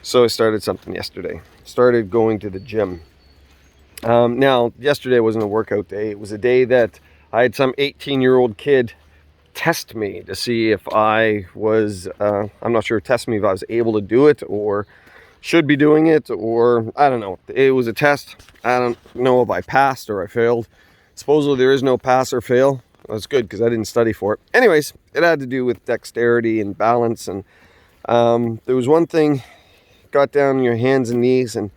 So I started something yesterday. Started going to the gym. Now, yesterday wasn't a workout day. It was a day that I had some 18-year-old kid test me to see if I was, I'm not sure, test me if I was able to do it or should be doing it, or I don't know. It was a test. I don't know if I passed or I failed. Supposedly there is no pass or fail. That's good because I didn't study for it. Anyways, it had to do with dexterity and balance, and there was one thing. Got down on your hands and knees, and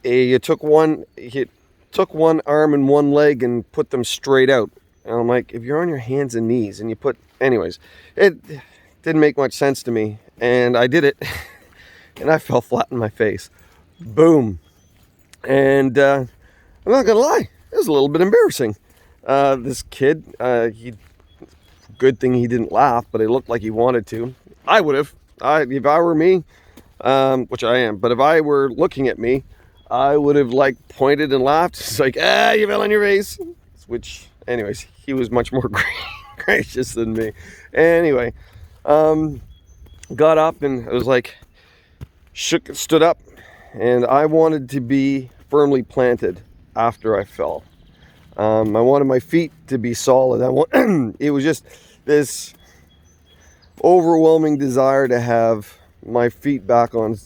you took one arm and one leg and put them straight out. And I'm like, if you're on your hands and knees and you put, anyways, it didn't make much sense to me, and I did it and I fell flat in my face. Boom. And I'm not gonna lie, it was a little bit embarrassing. This kid, good thing he didn't laugh, but it looked like he wanted to. I would have. If I were me, which I am, but if I were looking at me, I would have like pointed and laughed. It's like, you fell on your face. Which, anyways, he was much more gracious than me. Anyway, got up and it was like, stood up, and I wanted to be firmly planted after I fell. I wanted my feet to be solid. It was just this overwhelming desire to have my feet back on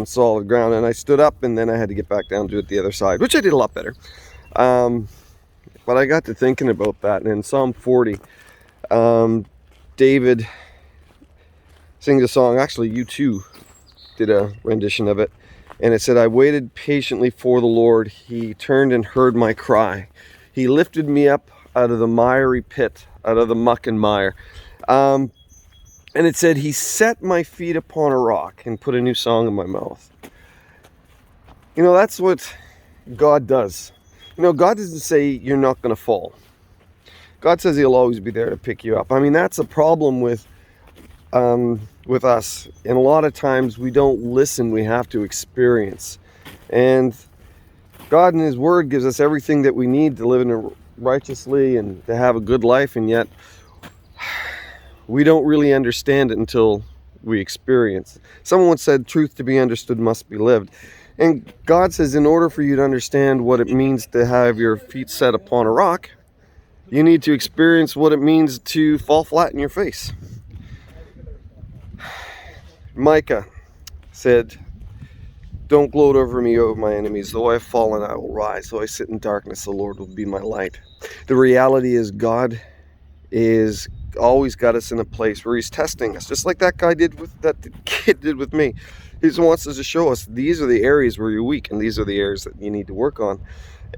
solid ground, and I stood up, and then I had to get back down to it the other side, which I did a lot better. But I got to thinking about that, and in Psalm 40, David sings a song. Actually, U2 did a rendition of it, and it said, I waited patiently for the Lord. He turned and heard my cry. He lifted me up out of the miry pit, out of the muck and mire. And it said, he set my feet upon a rock and put a new song in my mouth. You know, that's what God does. You know, God doesn't say you're not going to fall. God says he'll always be there to pick you up. I mean, that's a problem with us. And a lot of times we don't listen. We have to experience. And God in his word gives us everything that we need to live in righteously and to have a good life. And yet we don't really understand it until we experience. Someone once said, truth to be understood must be lived. And God says, in order for you to understand what it means to have your feet set upon a rock, you need to experience what it means to fall flat in your face. Micah said, don't gloat over me, O my enemies. Though I have fallen, I will rise. Though I sit in darkness, the Lord will be my light. The reality is God is always got us in a place where he's testing us, just like that kid did with me. He just wants us to show us these are the areas where you're weak, and these are the areas that you need to work on.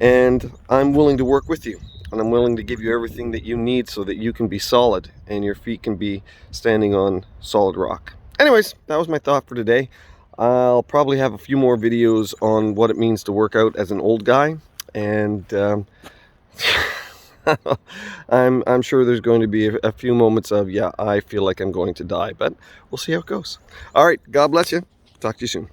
And I'm willing to work with you, and I'm willing to give you everything that you need so that you can be solid and your feet can be standing on solid rock. Anyways, that was my thought for today. I'll probably have a few more videos on what it means to work out as an old guy, and I'm sure there's going to be a few moments of, I feel like I'm going to die, but we'll see how it goes. All right, God bless you. Talk to you soon.